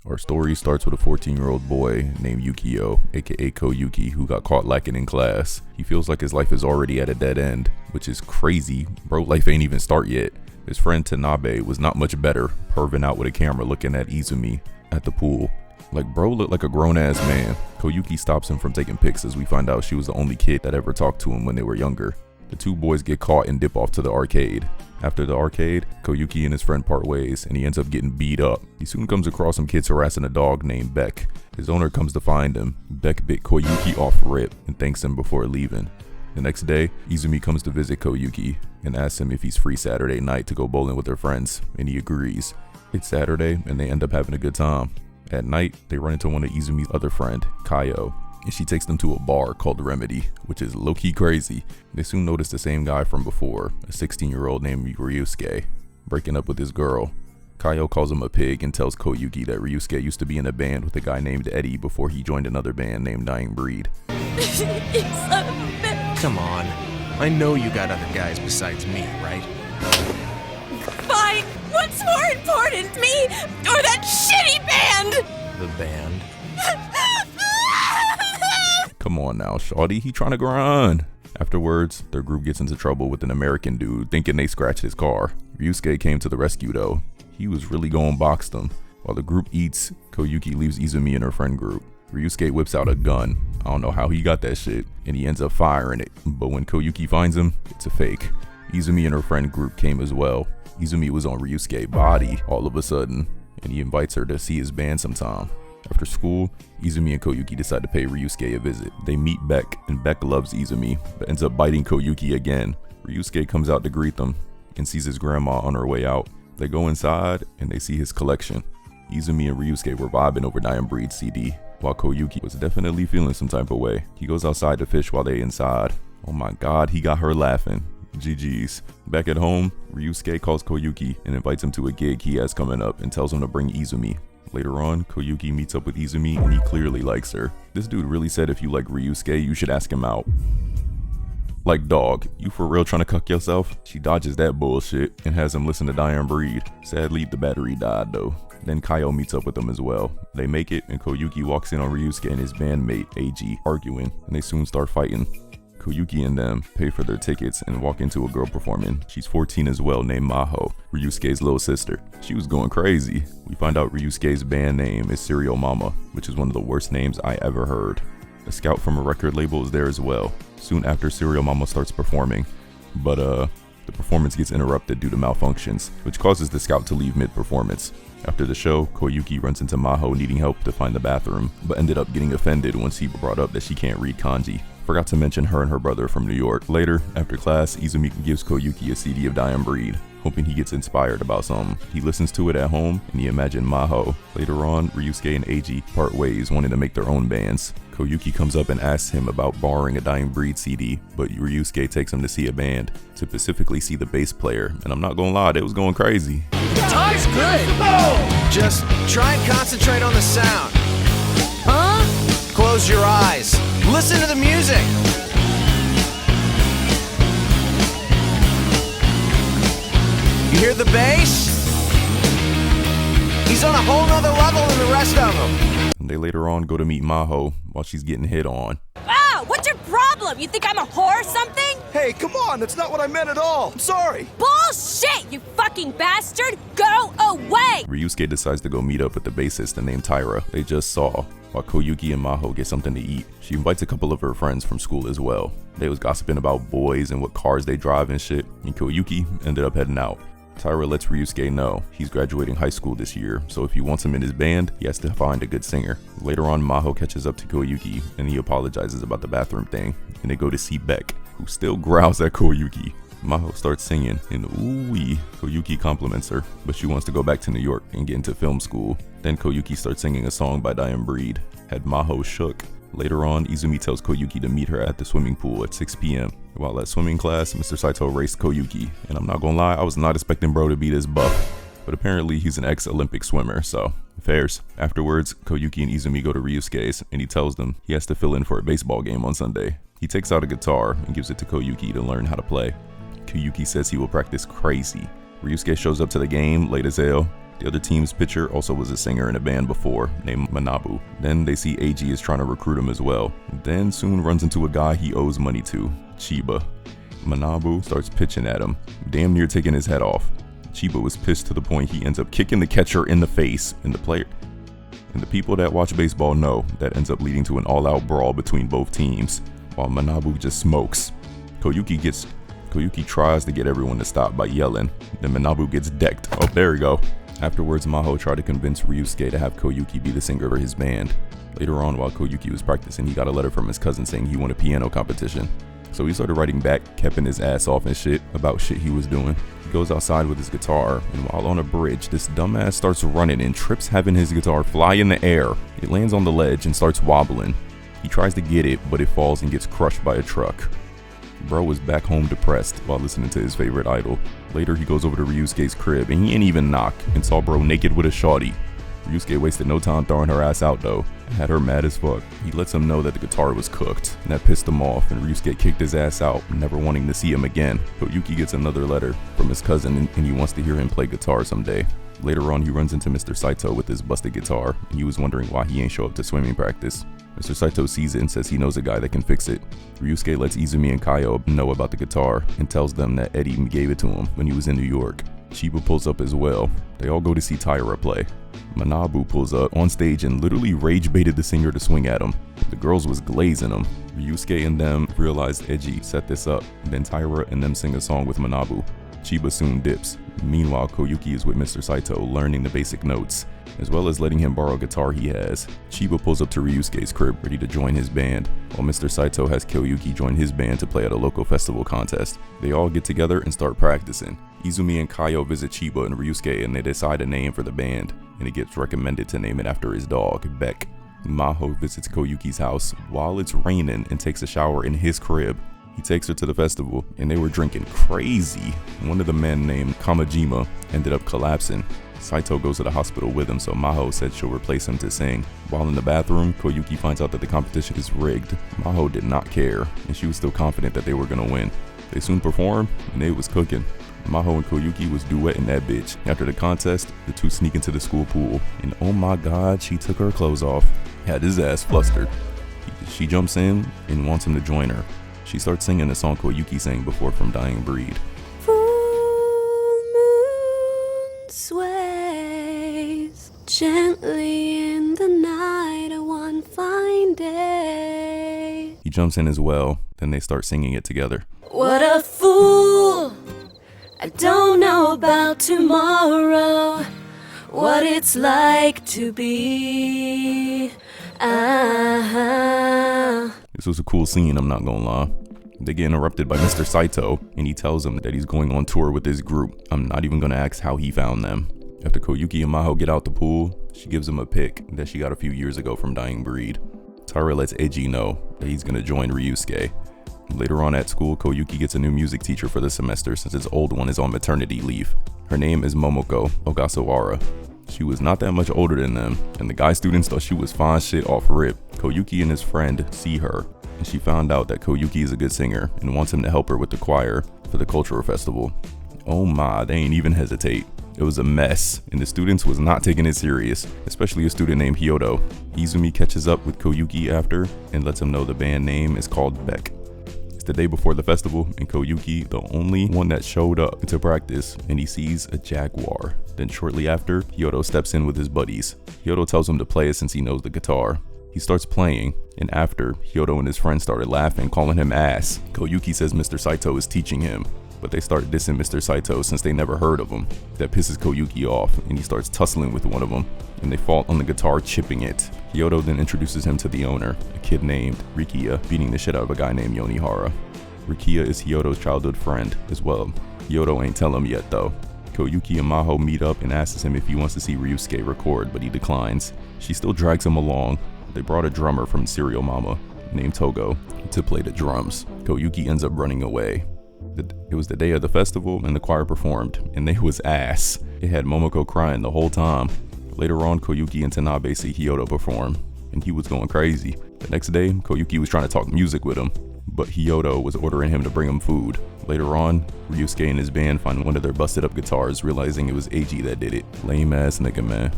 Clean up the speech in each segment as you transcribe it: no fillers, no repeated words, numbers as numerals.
Our story starts with a 14-year-old boy named Yukio, aka Koyuki, who got caught lacking in class. He feels like his life is already at a dead end, which is crazy. Bro, life ain't even start yet. His friend Tanabe was not much better, perving out with a camera looking at Izumi at the pool. Like, bro looked like a grown-ass man. Koyuki stops him from taking pics as we find out she was the only kid that ever talked to him when they were younger. The two boys get caught and dip off to the arcade. After the arcade, Koyuki and his friend part ways, and he ends up getting beat up. He soon comes across some kids harassing a dog named Beck. His owner comes to find him. Beck bit Koyuki off rip and thanks him before leaving. The next day, Izumi comes to visit Koyuki and asks him if he's free Saturday night to go bowling with their friends, and he agrees. It's Saturday, and they end up having a good time. At night, they run into one of Izumi's other friend, Kaio, and she takes them to a bar called The Remedy, which is low-key crazy. They soon notice the same guy from before, a 16-year-old named Ryusuke, breaking up with his girl. Kaio calls him a pig and tells Koyuki that Ryusuke used to be in a band with a guy named Eddie before he joined another band named Dying Breed. Come on, I know you got other guys besides me, right? Fine! What's more important, me or that shitty band? The band? Come on now, shawty, he trying to grind. Afterwards, their group gets into trouble with an American dude thinking they scratched his car. Ryusuke came to the rescue though. He was really going box them. While the group eats, Koyuki leaves Izumi and her friend group. Ryusuke whips out a gun. I don't know how he got that shit, and he ends up firing it. But when Koyuki finds him, it's a fake. Izumi and her friend group came as well. Izumi was on Ryusuke's body all of a sudden, and he invites her to see his band sometime. After school, Izumi and Koyuki decide to pay Ryusuke a visit. They meet Beck, and Beck loves Izumi, but ends up biting Koyuki again. Ryusuke comes out to greet them, and sees his grandma on her way out. They go inside, and they see his collection. Izumi and Ryusuke were vibing over Dying Breed CD, while Koyuki was definitely feeling some type of way. He goes outside to fish while they inside. Oh my god, he got her laughing. GG's. Back at home, Ryusuke calls Koyuki and invites him to a gig he has coming up and tells him to bring Izumi. Later on, Koyuki meets up with Izumi and he clearly likes her. This dude really said if you like Ryusuke, you should ask him out. Like, dog, you for real trying to cuck yourself? She dodges that bullshit and has him listen to Dying Breed. Sadly, the battery died though. Then Kaio meets up with them as well. They make it and Koyuki walks in on Ryusuke and his bandmate, AG, arguing, and they soon start fighting. Koyuki and them pay for their tickets and walk into a girl performing. She's 14 as well, named Maho, Ryusuke's little sister. She was going crazy. We find out Ryusuke's band name is Serial Mama, which is one of the worst names I ever heard. A scout from a record label is there as well. Soon after, Serial Mama starts performing, but the performance gets interrupted due to malfunctions, which causes the scout to leave mid-performance. After the show, Koyuki runs into Maho needing help to find the bathroom, but ended up getting offended once he brought up that she can't read kanji. Forgot to mention her and her brother from New York. Later, after class, Izumi gives Koyuki a CD of Dying Breed, hoping he gets inspired about something. He listens to it at home, and he imagined Maho. Later on, Ryusuke and Eiji part ways, wanting to make their own bands. Koyuki comes up and asks him about borrowing a Dying Breed CD, but Ryusuke takes him to see a band, to specifically see the bass player, and I'm not gonna lie, it was going crazy. Ty's good! Just try and concentrate on the sound. Huh? Close your eyes. Listen to the music. You hear the bass? He's on a whole nother level than the rest of them. And they later on go to meet Maho while she's getting hit on. Ah, what's your problem? You think I'm a whore or something? Hey, come on, that's not what I meant at all. I'm sorry. Bullshit, you fucking bastard! Go away! Ryusuke decides to go meet up with the bassist named Tyra they just saw, while Koyuki and Maho get something to eat. She invites a couple of her friends from school as well. They was gossiping about boys and what cars they drive and shit, and Koyuki ended up heading out. Tyra lets Ryusuke know he's graduating high school this year, so if he wants him in his band, he has to find a good singer. Later on, Maho catches up to Koyuki, and he apologizes about the bathroom thing, and they go to see Beck, who still growls at Koyuki. Maho starts singing, and ooh-wee, Koyuki compliments her, but she wants to go back to New York and get into film school. Then Koyuki starts singing a song by Dying Breed, had Maho shook. Later on, Izumi tells Koyuki to meet her at the swimming pool at 6 p.m. While at swimming class, Mr. Saito raced Koyuki, and I'm not gonna lie, I was not expecting bro to be this buff. But apparently he's an ex-Olympic swimmer, so fairs. Afterwards, Koyuki and Izumi go to Ryusuke's, and he tells them he has to fill in for a baseball game on Sunday. He takes out a guitar and gives it to Koyuki to learn how to play. Koyuki says he will practice crazy. Ryusuke shows up to the game late as hell. The other team's pitcher also was a singer in a band before, named Manabu. Then they see AG is trying to recruit him as well. Then soon runs into a guy he owes money to, Chiba. Manabu starts pitching at him, damn near taking his head off. Chiba was pissed to the point he ends up kicking the catcher in the face, and the people that watch baseball know that ends up leading to an all-out brawl between both teams, while Manabu just smokes. Koyuki tries to get everyone to stop by yelling, then Manabu gets decked. Oh, there we go. Afterwards, Maho tried to convince Ryusuke to have Koyuki be the singer for his band. Later on, while Koyuki was practicing, he got a letter from his cousin saying he won a piano competition. So he started writing back, keeping his ass off and shit about shit he was doing. He goes outside with his guitar, and while on a bridge, this dumbass starts running and trips, having his guitar fly in the air. It lands on the ledge and starts wobbling. He tries to get it, but it falls and gets crushed by a truck. Bro was back home depressed while listening to his favorite idol. Later, he goes over to Ryusuke's crib, and he ain't even knock, and saw bro naked with a shawty. Ryusuke wasted no time throwing her ass out though, and had her mad as fuck. He lets him know that the guitar was cooked, and that pissed him off, and Ryusuke kicked his ass out, never wanting to see him again. Koyuki gets another letter from his cousin, and he wants to hear him play guitar someday. Later on, he runs into Mr. Saito with his busted guitar, and he was wondering why he ain't show up to swimming practice. Mr. Saito sees it and says he knows a guy that can fix it. Ryusuke lets Izumi and Kaio know about the guitar and tells them that Eddie gave it to him when he was in New York. Chiba pulls up as well. They all go to see Taira play. Manabu pulls up on stage and literally rage baited the singer to swing at him. The girls was glazing him. Ryusuke and them realized Eiji set this up. Then Taira and them sing a song with Manabu. Chiba soon dips. Meanwhile, Koyuki is with Mr. Saito learning the basic notes, as well as letting him borrow a guitar he has. Chiba pulls up to Ryusuke's crib ready to join his band, while Mr. Saito has Koyuki join his band to play at a local festival contest. They all get together and start practicing. Izumi and Kaio visit Chiba and Ryusuke and they decide a name for the band, and it gets recommended to name it after his dog, Beck. Maho visits Koyuki's house while it's raining and takes a shower in his crib. He takes her to the festival, and they were drinking crazy. One of the men named Kamajima ended up collapsing. Saito goes to the hospital with him, so Maho said she'll replace him to sing. While in the bathroom, Koyuki finds out that the competition is rigged. Maho did not care, and she was still confident that they were gonna win. They soon performed, and they was cooking. Maho and Koyuki was duetting that bitch. After the contest, the two sneak into the school pool, and oh my god, she took her clothes off. Had his ass flustered. She jumps in and wants him to join her. She starts singing the song Koyuki sang before from Dying Breed. Full moon sways gently in the night of one fine day. He jumps in as well, then they start singing it together. What a fool! I don't know about tomorrow, what it's like to be. This was a cool scene, I'm not gonna lie. They get interrupted by Mr. Saito, and he tells them that he's going on tour with his group. I'm not even gonna ask how he found them. After Koyuki and Maho get out the pool, she gives him a pic that she got a few years ago from Dying Breed. Taira lets Eiji know that he's gonna join Ryusuke. Later on at school, Koyuki gets a new music teacher for the semester since his old one is on maternity leave. Her name is Momoko Ogasawara. She was not that much older than them, and the guy students thought she was fine shit off rip. Koyuki and his friend see her, and she found out that Koyuki is a good singer and wants him to help her with the choir for the cultural festival. Oh my, they ain't even hesitate. It was a mess, and the students was not taking it serious, especially a student named Hyodo. Izumi catches up with Koyuki after and lets him know the band name is called Beck. It's the day before the festival, and Koyuki, the only one that showed up to practice, and he sees a jaguar. Then shortly after, Hyodo steps in with his buddies. Hyodo tells him to play it since he knows the guitar. He starts playing, and after, Hyodo and his friends started laughing, calling him ass. Koyuki says Mr. Saito is teaching him, but they start dissing Mr. Saito since they never heard of him. That pisses Koyuki off, and he starts tussling with one of them, and they fall on the guitar, chipping it. Hyodo then introduces him to the owner, a kid named Rikiya, beating the shit out of a guy named Yonihara. Rikiya is Hyodo's childhood friend as well. Hyodo ain't tell him yet though. Koyuki and Maho meet up and asks him if he wants to see Ryusuke record, but he declines. She still drags him along. They brought a drummer from Serial Mama named Togo to play the drums. Koyuki ends up running away. It was the day of the festival and the choir performed, and they was ass. It had Momoko crying the whole time. Later on, Koyuki and Tanabe see Hyodo perform, and he was going crazy. The next day, Koyuki was trying to talk music with him, but Hyodo was ordering him to bring him food. Later on, Ryusuke and his band find one of their busted up guitars, realizing it was Eiji that did it. Lame ass nigga, man.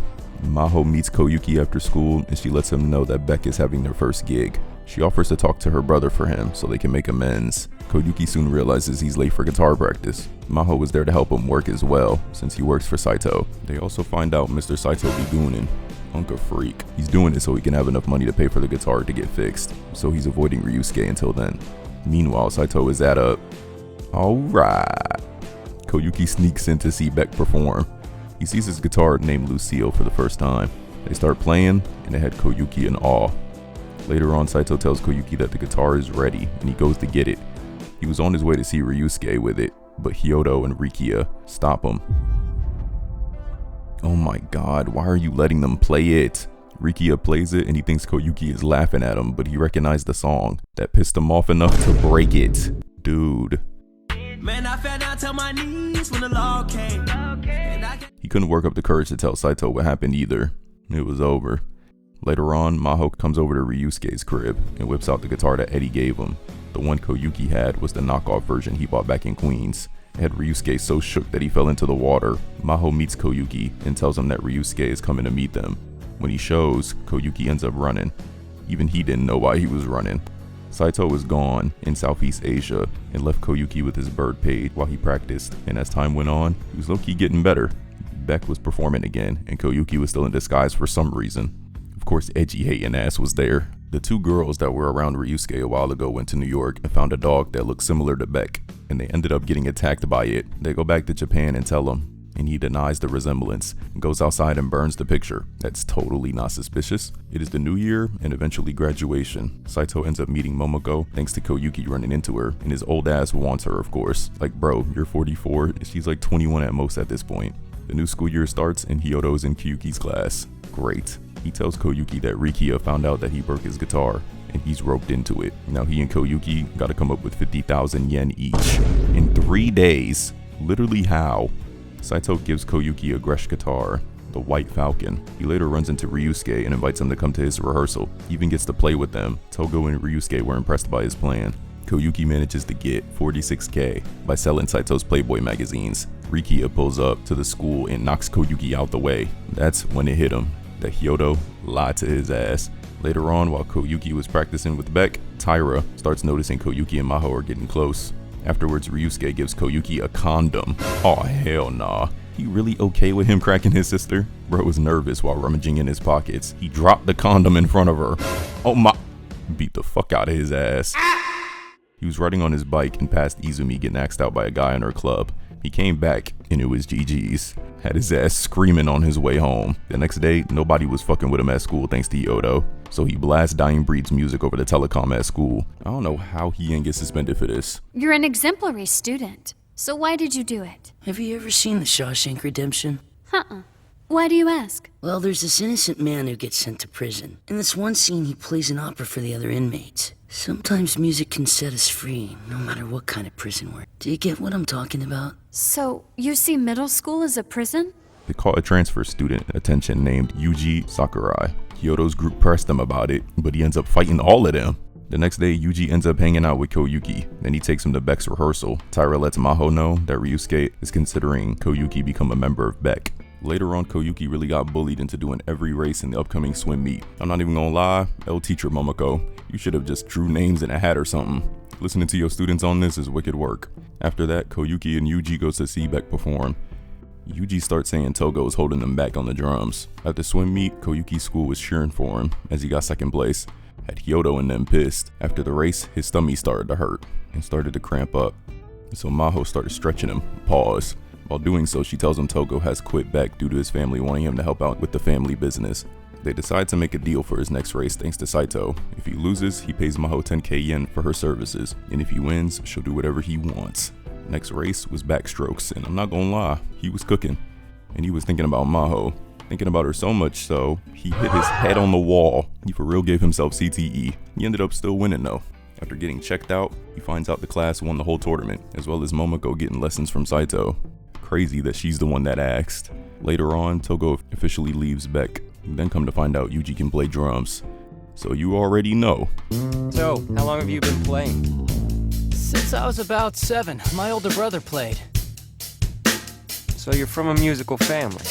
Maho meets Koyuki after school and she lets him know that Beck is having their first gig. She offers to talk to her brother for him so they can make amends. Koyuki soon realizes he's late for guitar practice. Maho was there to help him work as well, since he works for Saito. They also find out Mr. Saito be goonin'. Unca freak. He's doing it so he can have enough money to pay for the guitar to get fixed, so he's avoiding Ryusuke until then. Meanwhile, Saito is at a... Alright. Koyuki sneaks in to see Beck perform. He sees his guitar named Lucille for the first time. They start playing, and it had Koyuki in awe. Later on, Saito tells Koyuki that the guitar is ready, and he goes to get it. He was on his way to see Ryusuke with it, but Hyodo and Rikia stop him. Oh my god, why are you letting them play it? Rikia plays it and he thinks Koyuki is laughing at him, but he recognized the song. That pissed him off enough to break it. Dude. Man, I fell down to my knees when the law came. He couldn't work up the courage to tell Saito what happened either. It was over. Later on, Maho comes over to Ryusuke's crib and whips out the guitar that Eddie gave him. The one Koyuki had was the knockoff version he bought back in Queens. It had Ryusuke so shook that he fell into the water. Maho meets Koyuki and tells him that Ryusuke is coming to meet them. When he shows, Koyuki ends up running. Even he didn't know why he was running. Saito was gone in Southeast Asia and left Koyuki with his bird page while he practiced, and as time went on, he was low-key getting better. Beck was performing again, and Koyuki was still in disguise for some reason. Of course, edgy hating ass was there. The two girls that were around Ryusuke a while ago went to New York and found a dog that looked similar to Beck, and they ended up getting attacked by it. They go back to Japan and tell him, and he denies the resemblance and goes outside and burns the picture. That's totally not suspicious. It is the new year and eventually graduation. Saito ends up meeting Momoko thanks to Koyuki running into her, and his old ass wants her, of course. Like, bro, you're 44 and she's like 21 at most at this point. The new school year starts and Hyodo's in Koyuki's class. Great. He tells Koyuki that Rikia found out that he broke his guitar and he's roped into it. Now he and Koyuki gotta come up with 50,000 yen each in 3 days. Literally how? Saito gives Koyuki a Gresh guitar, the White Falcon. He later runs into Ryusuke and invites him to come to his rehearsal. He even gets to play with them. Togo and Ryusuke were impressed by his plan. Koyuki manages to get 46k by selling Saito's Playboy magazines. Rikia pulls up to the school and knocks Koyuki out the way. That's when it hit him that Hyodo lied to his ass. Later on, while Koyuki was practicing with Beck, Taira starts noticing Koyuki and Maho are getting close. Afterwards, Ryusuke gives Koyuki a condom. Aw, hell nah. He really okay with him cracking his sister? Bro was nervous while rummaging in his pockets. He dropped the condom in front of her. Oh my... Beat the fuck out of his ass. He was riding on his bike and passed Izumi getting axed out by a guy in her club. He came back and it was GG's. Had his ass screaming on his way home. The next day, nobody was fucking with him at school thanks to Hyodo. So he blasts Dying Breed's music over the telecom at school. I don't know how he ain't get suspended for this. You're an exemplary student. So why did you do it? Have you ever seen The Shawshank Redemption? Uh-uh. Why do you ask? Well, there's this innocent man who gets sent to prison. In this one scene, he plays an opera for the other inmates. Sometimes music can set us free, no matter what kind of prison we're in. Do you get what I'm talking about? So, you see middle school as a prison? They caught a transfer student attention named Yuji Sakurai. Hyodo's group pressed him about it, but he ends up fighting all of them. The next day, Yuji ends up hanging out with Koyuki. Then he takes him to Beck's rehearsal. Taira lets Maho know that Ryusuke is considering Koyuki become a member of Beck. Later on, Koyuki really got bullied into doing every race in the upcoming swim meet. I'm not even gonna lie, teacher Momoko, you should have just drew names in a hat or something. Listening to your students on this is wicked work. After that, Koyuki and Yuji goes to see Beck perform. Yuji starts saying Togo is holding them back on the drums. At the swim meet, Koyuki's school was cheering for him as he got second place. Had Hyodo and them pissed. After the race, his stomach started to hurt and started to cramp up. So Maho started stretching him. Pause. While doing so, she tells him Togo has quit Beck due to his family wanting him to help out with the family business. They decide to make a deal for his next race thanks to Saito. If he loses, he pays Maho 10k yen for her services, and if he wins, she'll do whatever he wants. Next race was backstrokes, and I'm not gonna lie, he was cooking. And he was thinking about Maho. Thinking about her so much so, he hit his head on the wall. He for real gave himself CTE. He ended up still winning though. After getting checked out, he finds out the class won the whole tournament, as well as Momoko getting lessons from Saito. Crazy that she's the one that asked. Later on, Togo officially leaves Beck. Then come to find out Yuji can play drums. So you already know. So, how long have you been playing? Since I was about 7, my older brother played. So you're from a musical family?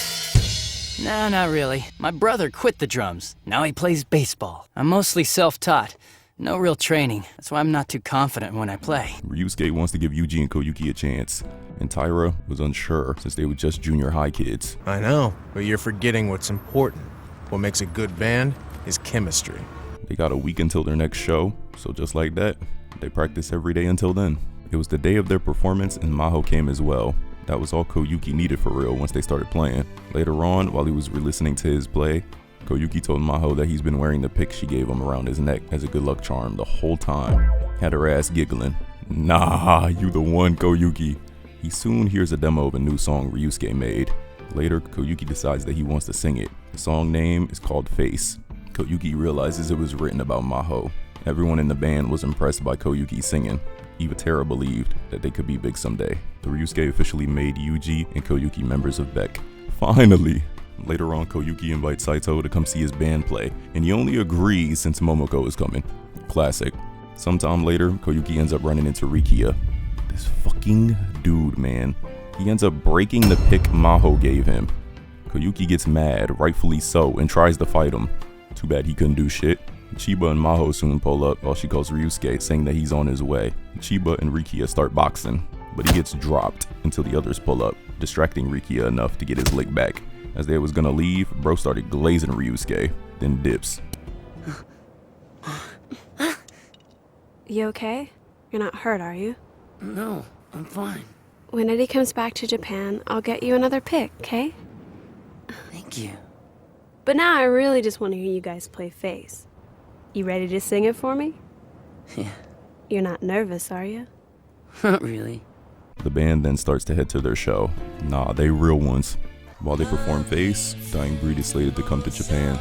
Nah, not really. My brother quit the drums. Now he plays baseball. I'm mostly self-taught. No real training. That's why I'm not too confident when I play. Ryusuke wants to give Yuji and Koyuki a chance, and Taira was unsure since they were just junior high kids. I know, but you're forgetting what's important. What makes a good band is chemistry. They got a week until their next show, so just like that, they practiced every day until then. It was the day of their performance and Maho came as well. That was all Koyuki needed for real once they started playing. Later on, while he was re-listening to his play, Koyuki told Maho that he's been wearing the pick she gave him around his neck as a good luck charm the whole time. Had her ass giggling. Nah, you the one, Koyuki. He soon hears a demo of a new song Ryusuke made. Later, Koyuki decides that he wants to sing it. The song name is called Face. Koyuki realizes it was written about Maho. Everyone in the band was impressed by Koyuki singing. Even Tara believed that they could be big someday. The Ryusuke officially made Yuji and Koyuki members of Beck. Finally! Later on, Koyuki invites Saito to come see his band play, and he only agrees since Momoko is coming. Classic. Sometime later, Koyuki ends up running into Rikia. This fucking dude, man. He ends up breaking the pick Maho gave him. Koyuki gets mad, rightfully so, and tries to fight him. Too bad he couldn't do shit. Chiba and Maho soon pull up while she calls Ryusuke, saying that he's on his way. Chiba and Rikia start boxing, but he gets dropped until the others pull up, distracting Rikia enough to get his lick back. As they was gonna leave, bro started glazing Ryusuke, then dips. You okay? You're not hurt, are you? No, I'm fine. When Eddie comes back to Japan, I'll get you another pick, okay? Thank you. But now I really just want to hear you guys play Face. You ready to sing it for me? Yeah. You're not nervous, are you? Not really. The band then starts to head to their show. Nah, they real ones. While they perform Face, Dying Breed is slated to come to Japan.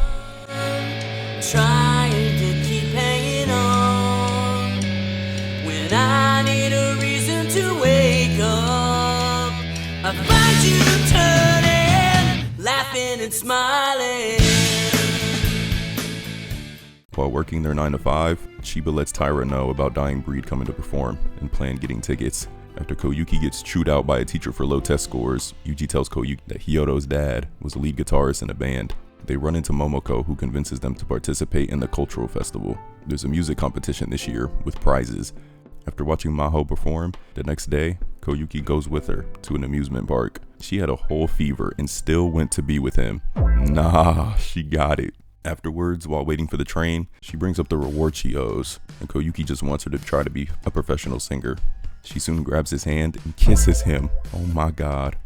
Trying to keep hanging on when I need a reason to wake up. I find you turning, laughing and smiling. While working their 9 to 5, Chiba lets Taira know about Dying Breed coming to perform and plan getting tickets. After Koyuki gets chewed out by a teacher for low test scores, Yuji tells Koyuki that Hyoto's dad was a lead guitarist in a band. They run into Momoko, who convinces them to participate in the cultural festival. There's a music competition this year with prizes. After watching Maho perform, the next day, Koyuki goes with her to an amusement park. She had a whole fever and still went to be with him. Nah, she got it. Afterwards, while waiting for the train, she brings up the reward she owes, and Koyuki just wants her to try to be a professional singer. She soon grabs his hand and kisses him. Oh my god.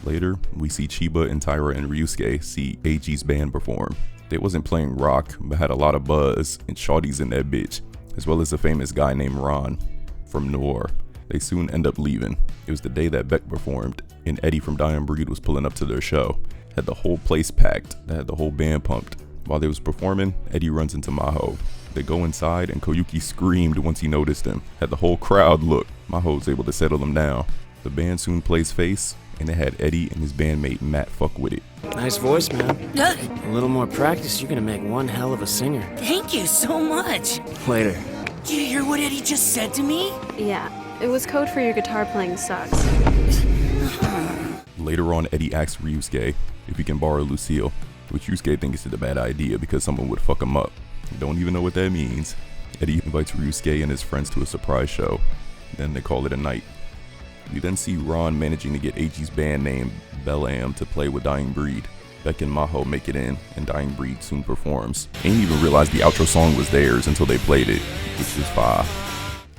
Later, we see Chiba and Taira and Ryusuke see AG's band perform. They wasn't playing rock, but had a lot of buzz and shawties in that bitch, as well as a famous guy named Ron from Noir. They soon end up leaving. It was the day that Beck performed, and Eddie from Dying Breed was pulling up to their show. Had the whole place packed, that had the whole band pumped. While they was performing, Eddie runs into Maho. They go inside and Koyuki screamed once he noticed him. Had the whole crowd look. Maho was able to settle them down. The band soon plays Face, and it had Eddie and his bandmate Matt fuck with it. Nice voice, man. A little more practice, you're gonna make one hell of a singer. Thank you so much. Later. Do you hear what Eddie just said to me? Yeah, it was code for your guitar playing sucks. Later on, Eddie asks Ryusuke if he can borrow Lucille, which Ryusuke thinks is a bad idea because someone would fuck him up. Don't even know what that means. Eddie invites Ryusuke and his friends to a surprise show. Then they call it a night. We then see Ron managing to get AG's band named Bellam to play with Dying Breed. Beck and Maho make it in, and Dying Breed soon performs. Ain't even realized the outro song was theirs until they played it, which is fire.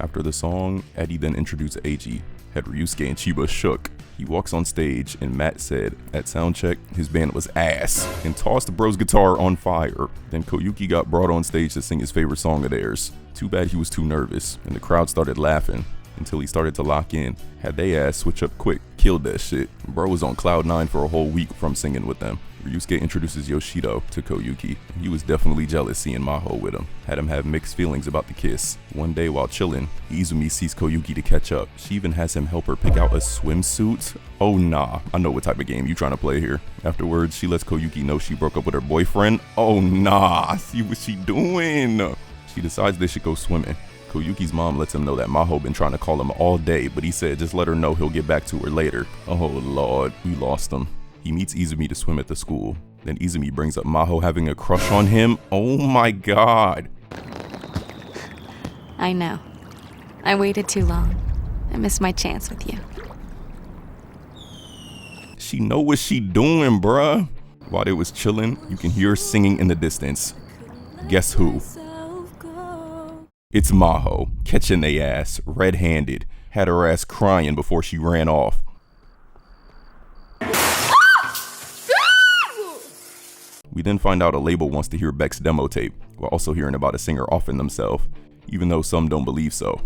After the song, Eddie then introduced AG. Had Ryusuke and Chiba shook. He walks on stage, and Matt said at soundcheck his band was ass, and tossed the bro's guitar on fire. Then Koyuki got brought on stage to sing his favorite song of theirs. Too bad he was too nervous, and the crowd started laughing until he started to lock in. Had they ass switch up quick, killed that shit. Bro was on cloud 9 for a whole week from singing with them. Ryusuke introduces Yoshido to Koyuki. He was definitely jealous seeing Maho with him, had him have mixed feelings about the kiss. One day while chilling, Izumi sees Koyuki to catch up. She even has him help her pick out a swimsuit. Oh nah, I know what type of game you trying to play here. Afterwards, she lets Koyuki know she broke up with her boyfriend. Oh nah, see what she doing. She decides they should go swimming. Koyuki's mom lets him know that Maho been trying to call him all day, but he said just let her know he'll get back to her later. Oh lord, we lost him. He meets Izumi to swim at the school. Then Izumi brings up Maho having a crush on him. Oh my god. I know. I waited too long. I missed my chance with you. She know what she doing, bruh. While they was chilling, you can hear her singing in the distance. Guess who? It's Maho, catching they ass, red-handed. Had her ass crying before she ran off. We then find out a label wants to hear Beck's demo tape, while also hearing about a singer offing themselves, even though some don't believe so.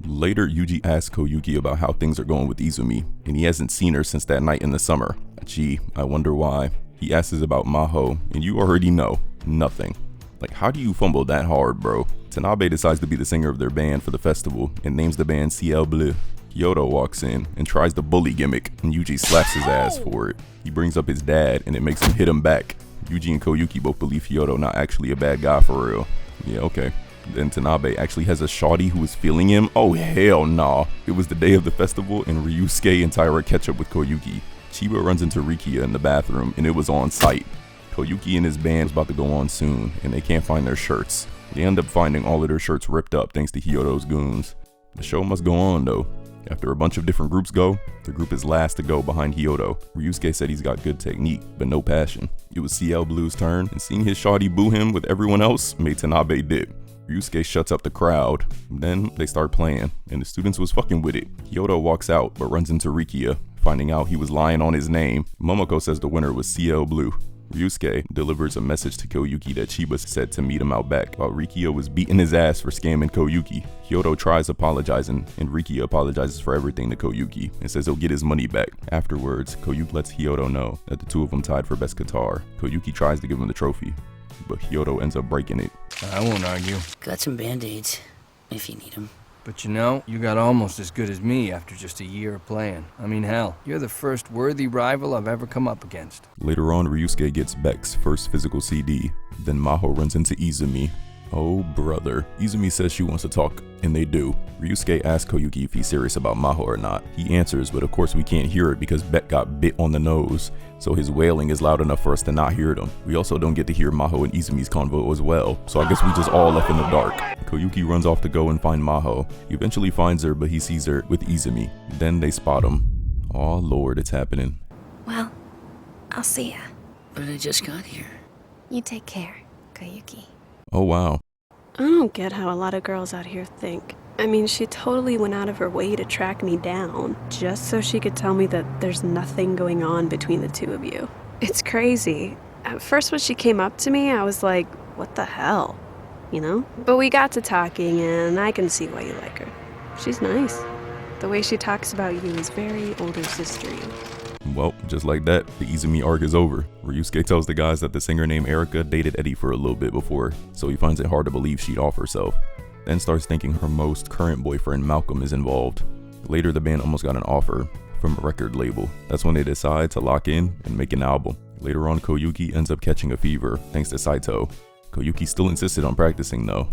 Later, Yuji asks Koyuki about how things are going with Izumi, and he hasn't seen her since that night in the summer. Gee, I wonder why. He asks about Maho, and you already know, nothing. Like, how do you fumble that hard, bro? Tanabe decides to be the singer of their band for the festival, and names the band Ciel Bleu. Kyoto walks in and tries the bully gimmick, and Yuji slaps his ass for it. He brings up his dad, and it makes him hit him back. Yuji and Koyuki both believe Kyoto not actually a bad guy for real. Yeah, okay. Then Tanabe actually has a shawty who is feeling him. Oh hell nah. It was the day of the festival and Ryusuke and Taira catch up with Koyuki. Chiba runs into Rikia in the bathroom and it was on site. Koyuki and his band was about to go on soon and they can't find their shirts. They end up finding all of their shirts ripped up thanks to Kyoto's goons. The show must go on though. After a bunch of different groups go, the group is last to go behind Kyoto. Ryusuke said he's got good technique, but no passion. It was Ciel Blue's turn, and seeing his shawty boo him with everyone else made Tanabe dip. Ryusuke shuts up the crowd. Then they start playing, and the students was fucking with it. Kyoto walks out, but runs into Rikia, finding out he was lying on his name. Momoko says the winner was Ciel Blue. Ryusuke delivers a message to Koyuki that Chiba said to meet him out back, while Rikia was beating his ass for scamming Koyuki. Kyoto tries apologizing, and Rikia apologizes for everything to Koyuki and says he'll get his money back. Afterwards, Koyuki lets Kyoto know that the two of them tied for best guitar. Koyuki tries to give him the trophy, but Kyoto ends up breaking it. I won't argue. Got some band-aids, if you need them. But you know, you got almost as good as me after just a year of playing. I mean, hell, you're the first worthy rival I've ever come up against. Later on, Ryusuke gets Beck's first physical CD. Then Maho runs into Izumi. Oh brother. Izumi says she wants to talk, and they do. Ryusuke asks Koyuki if he's serious about Maho or not. He answers, but of course we can't hear it because Beck got bit on the nose, so his wailing is loud enough for us to not hear them. We also don't get to hear Maho and Izumi's convo as well, so I guess we just all left in the dark. Koyuki runs off to go and find Maho. He eventually finds her, but he sees her with Izumi. Then they spot him. Oh lord, it's happening. Well, I'll see ya. But I just got here. You take care, Koyuki. Oh wow. I don't get how a lot of girls out here think. I mean, she totally went out of her way to track me down, just so she could tell me that there's nothing going on between the two of you. It's crazy. At first when she came up to me, I was like, what the hell? You know? But we got to talking, and I can see why you like her. She's nice. The way she talks about you is very older sister-y. Well, just like that, the Izumi arc is over. Ryusuke tells the guys that the singer named Erika dated Eddie for a little bit before, so he finds it hard to believe she'd off herself. Then starts thinking her most current boyfriend Malcolm is involved. Later, the band almost got an offer from a record label. That's when they decide to lock in and make an album. Later on, Koyuki ends up catching a fever thanks to Saito. Koyuki still insisted on practicing though.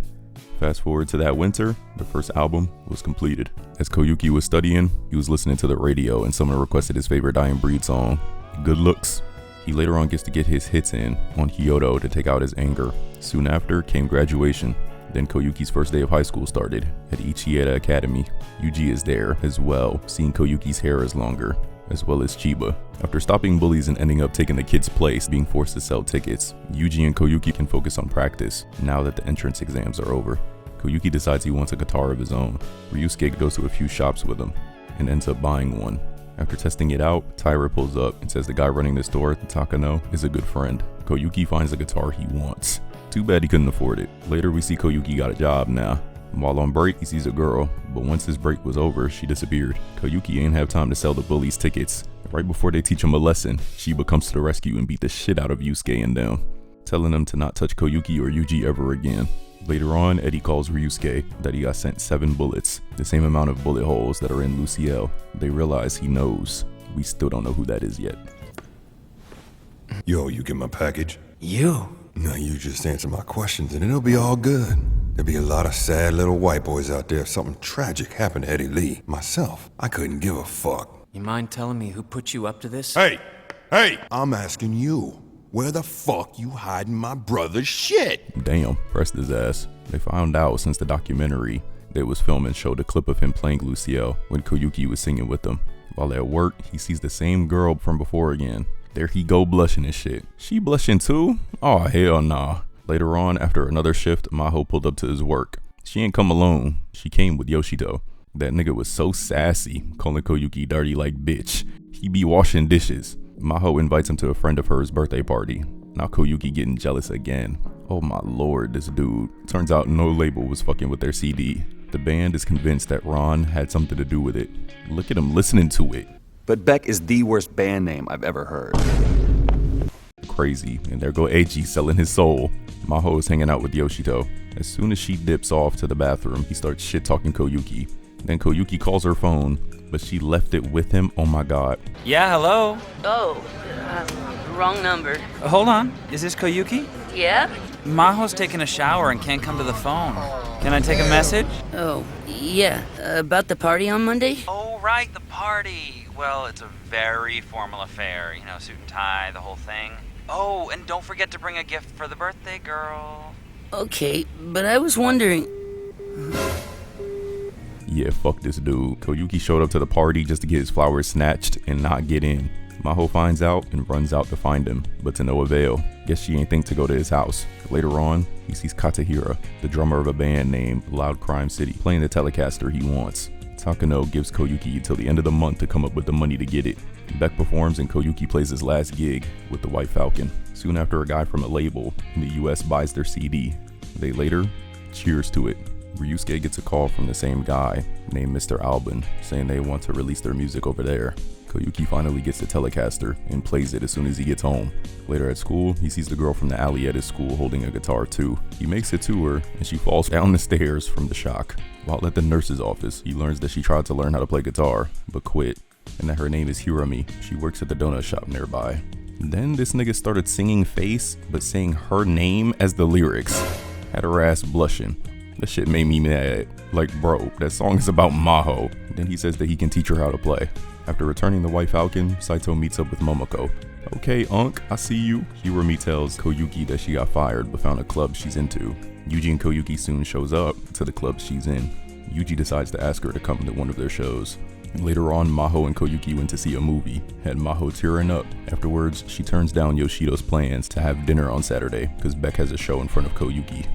Fast forward to that winter, the first album was completed. As Koyuki was studying, he was listening to the radio and someone requested his favorite Dying Breed song, Good Looks. He later on gets to get his hits in on Kyoto to take out his anger. Soon after came graduation. Then Koyuki's first day of high school started at Ichieda Academy. Yuji is there as well, seeing Koyuki's hair is longer, as well as Chiba. After stopping bullies and ending up taking the kid's place, being forced to sell tickets, Yuji and Koyuki can focus on practice now that the entrance exams are over. Koyuki decides he wants a guitar of his own. Ryusuke goes to a few shops with him and ends up buying one. After testing it out, Taira pulls up and says the guy running the store, Takano, is a good friend. Koyuki finds the guitar he wants. Too bad he couldn't afford it. Later we see Koyuki got a job now. While on break, he sees a girl, but once his break was over, she disappeared. Koyuki ain't have time to sell the bullies tickets. Right before they teach him a lesson, Shiba comes to the rescue and beat the shit out of Yusuke and them, telling them to not touch Koyuki or Yuji ever again. Later on, Eddie calls Ryusuke that he got sent 7 bullets, the same amount of bullet holes that are in Luciel. They realize he knows. We still don't know who that is yet. Yo, you get my package? You? No, you just answer my questions and it'll be all good. There'll be a lot of sad little white boys out there if something tragic happened to Eddie Lee. Myself, I couldn't give a fuck. You mind telling me who put you up to this? Hey! I'm asking you. Where the fuck you hiding my brother's shit? Damn, pressed his ass. They found out since the documentary they was filming showed a clip of him playing Luciel when Koyuki was singing with them. While at work, he sees the same girl from before again. There he go blushing and shit. She blushing too? Oh hell nah. Later on, after another shift, Maho pulled up to his work. She ain't come alone. She came with Yoshito. That nigga was so sassy, calling Koyuki dirty like bitch. He be washing dishes. Maho invites him to a friend of hers' birthday party. Now Koyuki getting jealous again. Oh my lord, this dude. Turns out no label was fucking with their CD. The band is convinced that Ron had something to do with it. Look at him listening to it. But Beck is the worst band name I've ever heard. Crazy, and there go Eiji selling his soul. Maho is hanging out with Yoshito. As soon as she dips off to the bathroom, he starts shit-talking Koyuki. Then Koyuki calls her phone, but she left it with him. Oh my god. Yeah, hello? Oh, wrong number. Hold on, is this Koyuki? Yeah? Maho's taking a shower and can't come to the phone. Can I take a message? Oh, yeah, about the party on Monday? Oh, right, the party. Well, it's a very formal affair, you know, suit and tie, the whole thing. Oh, and don't forget to bring a gift for the birthday girl. Okay, but I was wondering... Yeah, fuck this dude. Koyuki showed up to the party just to get his flowers snatched and not get in. Maho finds out and runs out to find him, but to no avail. Guess she ain't think to go to his house. Later on, he sees Katahira, the drummer of a band named Loud Crime City, playing the Telecaster he wants. Takano gives Koyuki till the end of the month to come up with the money to get it. Beck performs and Koyuki plays his last gig with the White Falcon. Soon after, a guy from a label in the US buys their CD. They later cheers to it. Ryusuke gets a call from the same guy named Mr. Albin saying they want to release their music over there. Koyuki finally gets the Telecaster and plays it as soon as he gets home. Later at school, he sees the girl from the alley at his school holding a guitar too. He makes it to her and she falls down the stairs from the shock. While at the nurse's office, he learns that she tried to learn how to play guitar, but quit, and that her name is Hiromi. She works at the donut shop nearby. Then this nigga started singing Face, but saying her name as the lyrics. Had her ass blushing. That shit made me mad. Like, bro, that song is about Maho. Then he says that he can teach her how to play. After returning the White Falcon, Saito meets up with Momoko. Okay, Unc, I see you. Hiromi tells Koyuki that she got fired but found a club she's into. Yuji and Koyuki soon shows up to the club she's in. Yuji decides to ask her to come to one of their shows. Later on, Maho and Koyuki went to see a movie, had Maho tearing up. Afterwards, she turns down Yoshito's plans to have dinner on Saturday because Beck has a show in front of Koyuki.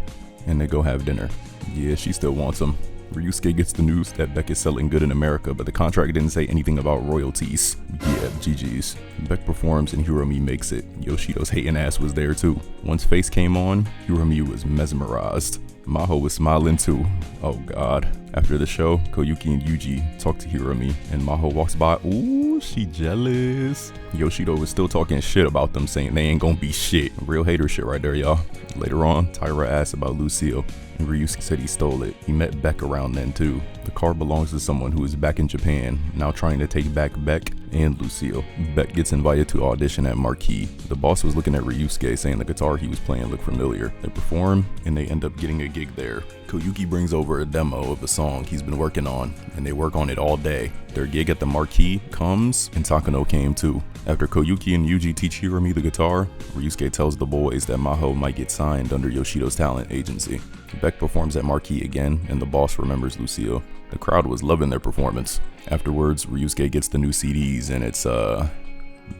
And they go have dinner. Yeah, she still wants him. Ryusuke gets the news that Beck is selling good in America, but the contract didn't say anything about royalties. Yeah, GG's. Beck performs and Hiromi makes it. Yoshito's hating ass was there too. Once Face came on, Hiromi was mesmerized. Maho was smiling too. Oh god. After the show, Koyuki and Yuji talk to Hiromi, and Maho walks by. Ooh, she jealous. Yoshito was still talking shit about them, saying they ain't gonna be shit. Real hater shit right there, y'all. Later on, Tyra asks about Lucille, and Ryusuke said he stole it. He met Beck around then too. The car belongs to someone who is back in Japan, now trying to take back Beck and Lucille. Beck gets invited to audition at Marquee. The boss was looking at Ryusuke, saying the guitar he was playing looked familiar. They perform, and they end up getting a gig there. Koyuki brings over a demo of a song he's been working on, and they work on it all day. Their gig at the Marquee comes, and Takano came too. After Koyuki and Yuji teach Hiromi the guitar, Ryusuke tells the boys that Maho might get signed under Yoshito's talent agency. Beck performs at Marquee again, and the boss remembers Lucille. The crowd was loving their performance. Afterwards, Ryusuke gets the new CDs, and it's,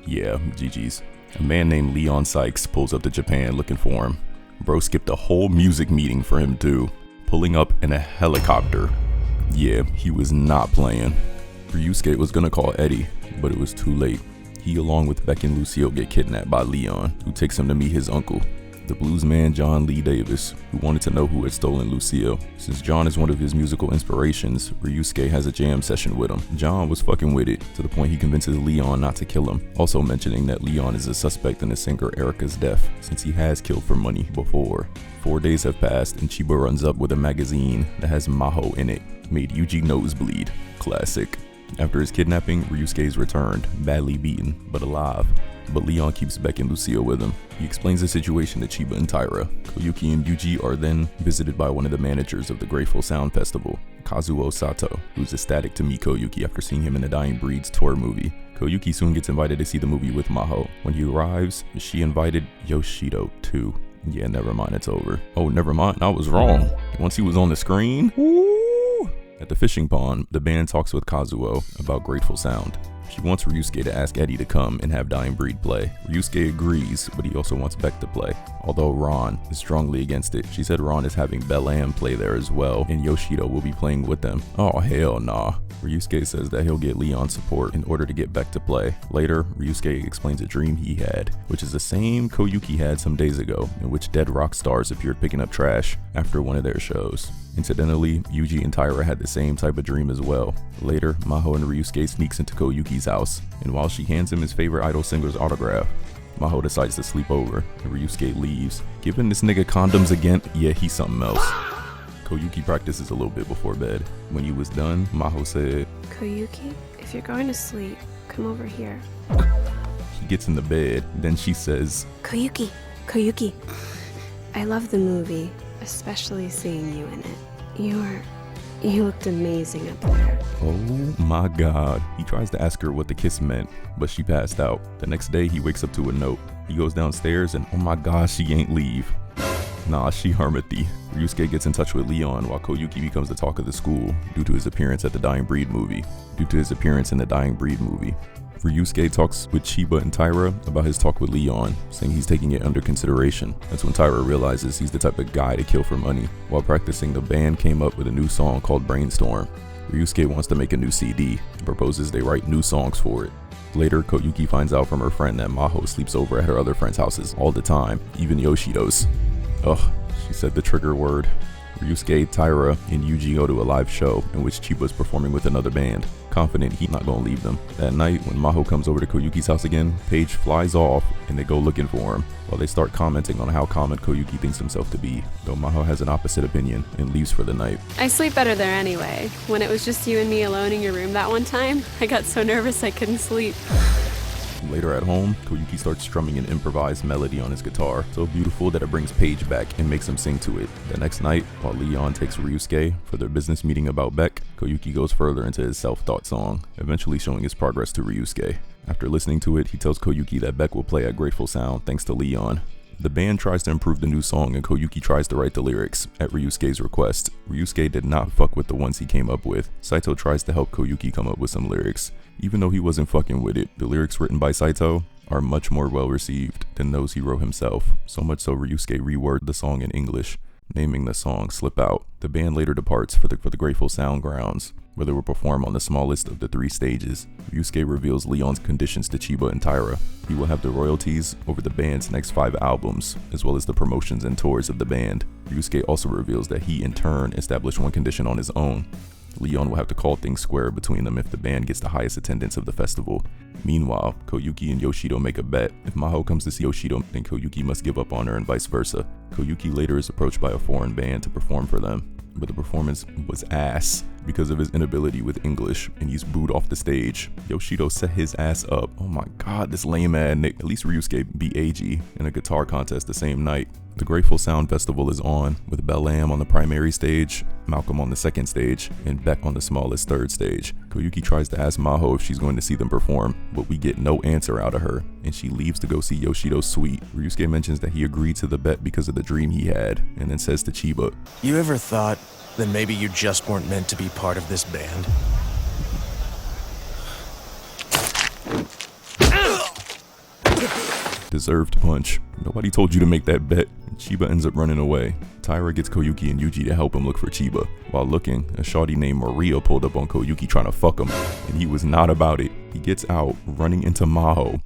yeah, GG's. A man named Leon Sykes pulls up to Japan looking for him. Bro skipped a whole music meeting for him too, pulling up in a helicopter. Yeah, he was not playing. Ryusuke was gonna call Eddie, but it was too late. He, along with Beck and Lucille, get kidnapped by Leon, who takes him to meet his uncle. the bluesman John Lee Davis, who wanted to know who had stolen Lucille. Since John is one of his musical inspirations, Ryusuke has a jam session with him. John was fucking with it, to the point he convinces Leon not to kill him, also mentioning that Leon is a suspect in the singer Erica's death, since he has killed for money before. 4 days have passed, and Chiba runs up with a magazine that has Maho in it. Made Yuji nosebleed. Classic. After his kidnapping, Ryusuke is returned, badly beaten, but alive. But Leon keeps Beck and Lucille with him. He explains the situation to Chiba and Taira. Koyuki and Yuji are then visited by one of the managers of the Grateful Sound Festival, Kazuo Sato, who's ecstatic to meet Koyuki after seeing him in the Dying Breed's tour movie. Koyuki soon gets invited to see the movie with Maho. When he arrives, she invited Yoshido too. Yeah, never mind, it's over. Oh, never mind, I was wrong. Once he was on the screen, woo! At the fishing pond, the band talks with Kazuo about Grateful Sound. She wants Ryusuke to ask Eddie to come and have Dying Breed play. Ryusuke agrees, but he also wants Beck to play, although Ron is strongly against it. She said Ron is having Bellam play there as well, and Yoshido will be playing with them. Oh, hell nah. Ryusuke says that he'll get Leon's support in order to get Beck to play. Later, Ryusuke explains a dream he had, which is the same Koyuki had some days ago, in which dead rock stars appeared picking up trash after one of their shows. Incidentally, Yuji and Taira had the same type of dream as well. Later, Maho and Ryusuke sneaks into Koyuki's house, and while she hands him his favorite idol singer's autograph, Maho decides to sleep over, and Ryusuke leaves. Giving this nigga condoms again? Yeah, he's something else. Koyuki practices a little bit before bed. When he was done, Maho said, Koyuki, if you're going to sleep, come over here. He gets in the bed, then she says, Koyuki, I love the movie, especially seeing you in it. You looked amazing up there. Oh my god. He tries to ask her what the kiss meant, but she passed out. The next day, he wakes up to a note. He goes downstairs and oh my god, she ain't leave. Nah, she hermity. Ryusuke gets in touch with Leon while Koyuki becomes the talk of the school due to his appearance in the Dying Breed movie. Ryusuke talks with Chiba and Taira about his talk with Leon, saying he's taking it under consideration. That's when Taira realizes he's the type of guy to kill for money. While practicing, the band came up with a new song called Brainstorm. Ryusuke wants to make a new CD and proposes they write new songs for it. Later, Koyuki finds out from her friend that Maho sleeps over at her other friends' houses all the time, even Yoshido's. Ugh, she said the trigger word. Ryusuke, Taira, and Yuji go to a live show in which Chiba is performing with another band, confident he's not gonna leave them. That night, when Maho comes over to Koyuki's house again, Paige flies off and they go looking for him, while they start commenting on how common Koyuki thinks himself to be, though Maho has an opposite opinion and leaves for the night. I sleep better there anyway. When it was just you and me alone in your room that one time, I got so nervous I couldn't sleep. Later at home, Koyuki starts strumming an improvised melody on his guitar, so beautiful that it brings Paige back and makes him sing to it. The next night, while Leon takes Ryusuke for their business meeting about Beck, Koyuki goes further into his self-taught song, eventually showing his progress to Ryusuke. After listening to it, he tells Koyuki that Beck will play at Grateful Sound thanks to Leon. The band tries to improve the new song and Koyuki tries to write the lyrics, at Ryusuke's request. Ryusuke did not fuck with the ones he came up with. Saito tries to help Koyuki come up with some lyrics. Even though he wasn't fucking with it, the lyrics written by Saito are much more well received than those he wrote himself. So much so Ryusuke reworded the song in English, naming the song Slip Out. The band later departs for the Grateful Sound grounds, where they will perform on the smallest of the 3 stages. Ryusuke reveals Leon's conditions to Chiba and Taira. He will have the royalties over the band's next 5 albums, as well as the promotions and tours of the band. Ryusuke also reveals that he in turn established one condition on his own. Leon will have to call things square between them if the band gets the highest attendance of the festival. Meanwhile, Koyuki and Yoshido make a bet. If Maho comes to see Yoshido, then Koyuki must give up on her and vice versa. Koyuki later is approached by a foreign band to perform for them, but the performance was ass because of his inability with English, and he's booed off the stage. Yoshido set his ass up. Oh my god, this lame ass Nick. At least Ryusuke beat AG in a guitar contest the same night. The Grateful Sound Festival is on, with Bellam on the primary stage, Malcolm on the second stage, and Beck on the smallest 3rd stage. Koyuki tries to ask Maho if she's going to see them perform, but we get no answer out of her, and she leaves to go see Yoshido's suite. Ryusuke mentions that he agreed to the bet because of the dream he had, and then says to Chiba, You ever thought that maybe you just weren't meant to be part of this band? Deserved punch. Nobody told you to make that bet. Chiba ends up running away. Taira gets Koyuki and Yuji to help him look for Chiba. While looking, a shawty named Maria pulled up on Koyuki trying to fuck him, and he was not about it. He gets out, running into Maho.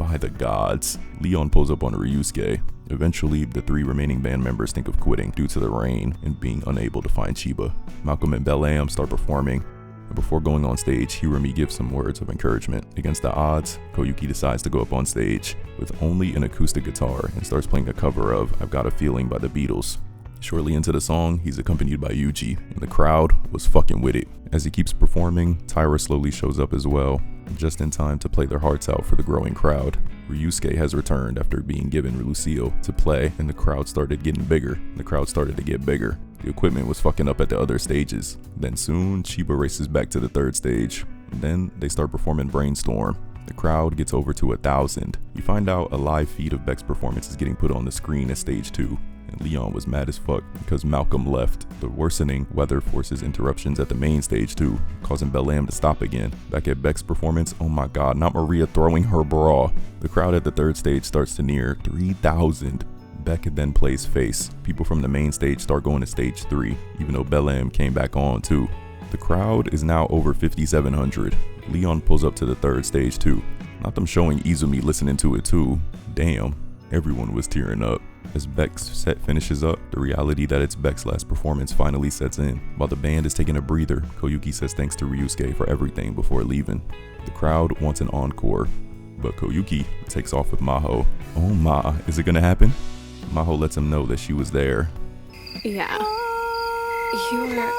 By the gods. Leon pulls up on Ryusuke. Eventually, the 3 remaining band members think of quitting due to the rain and being unable to find Chiba. Malcolm and Bel-Am start performing, and before going on stage, Hiromi gives some words of encouragement. Against the odds, Koyuki decides to go up on stage with only an acoustic guitar and starts playing a cover of I've Got a Feeling by the Beatles. Shortly into the song, he's accompanied by Yuji, and the crowd was fucking with it. As he keeps performing, Taira slowly shows up as well, just in time to play their hearts out for the growing crowd. Ryusuke has returned after being given Lucille to play, and the crowd started getting bigger. The crowd started to get bigger. The equipment was fucking up at the other stages. Then soon, Chiba races back to the 3rd stage. Then they start performing Brainstorm. The crowd gets over to 1,000. You find out a live feed of Beck's performance is getting put on the screen at stage 2. And Leon was mad as fuck because Malcolm left. The worsening weather forces interruptions at the main stage too, causing Bel-Am to stop again. Back at Beck's performance, oh my god, not Maria throwing her bra. The crowd at the 3rd stage starts to near 3,000. Beck then plays Face. People from the main stage start going to stage 3, even though Bel-Am came back on too. The crowd is now over 5,700. Leon pulls up to the 3rd stage too. Not them showing Izumi listening to it too. Damn, everyone was tearing up. As Beck's set finishes up, the reality that it's Beck's last performance finally sets in. While the band is taking a breather, Koyuki says thanks to Ryusuke for everything before leaving. The crowd wants an encore, but Koyuki takes off with Maho. Oh my, is it gonna happen? Maho lets him know that she was there. Yeah. You're...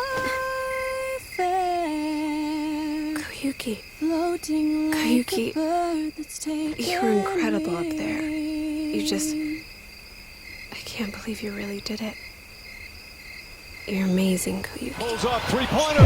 Koyuki. Koyuki, you're incredible up there. You just... I can't believe you really did it. You're amazing, Koyuki. Pulls up, 3-pointer.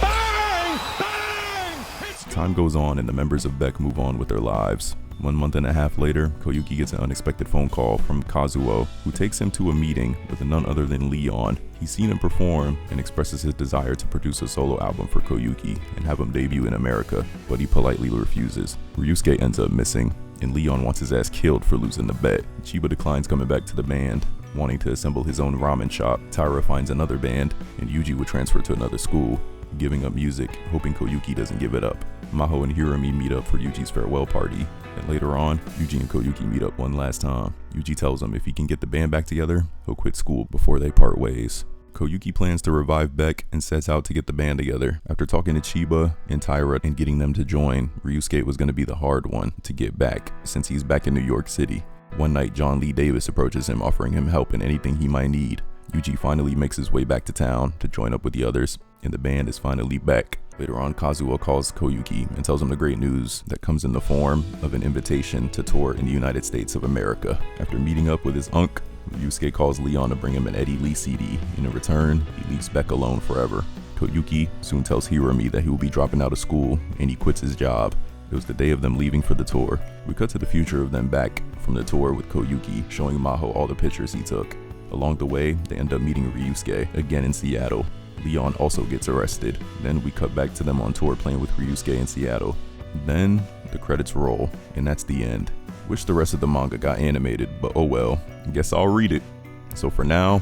Bang! Bang! Time goes on and the members of Beck move on with their lives. 1.5 months later, Koyuki gets an unexpected phone call from Kazuo, who takes him to a meeting with none other than Leon. He's seen him perform and expresses his desire to produce a solo album for Koyuki and have him debut in America, but he politely refuses. Ryusuke ends up missing, and Leon wants his ass killed for losing the bet. Chiba declines coming back to the band, wanting to assemble his own ramen shop. Taira finds another band, and Yuji would transfer to another school, giving up music, hoping Koyuki doesn't give it up. Maho and Hiromi meet up for Yuji's farewell party, and later on, Yuji and Koyuki meet up one last time. Yuji tells him if he can get the band back together, he'll quit school before they part ways. Koyuki plans to revive Beck and sets out to get the band together. After talking to Chiba and Taira and getting them to join, Ryusuke was going to be the hard one to get back, since he's back in New York City. One night, John Lee Davis approaches him, offering him help in anything he might need. Yuji finally makes his way back to town to join up with the others, and the band is finally back. Later on, Kazuo calls Koyuki and tells him the great news that comes in the form of an invitation to tour in the United States of America. After meeting up with his unk, Ryusuke calls Leon to bring him an Eddie Lee CD. In return, he leaves Beck alone forever. Koyuki soon tells Hiromi that he will be dropping out of school, and he quits his job. It was the day of them leaving for the tour. We cut to the future of them back from the tour with Koyuki, showing Maho all the pictures he took. Along the way, they end up meeting Ryusuke again in Seattle. Leon also gets arrested. Then we cut back to them on tour playing with Ryusuke in Seattle. Then the credits roll, and that's the end. Wish the rest of the manga got animated, but oh well, guess I'll read it. So for now,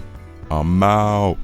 I'm out.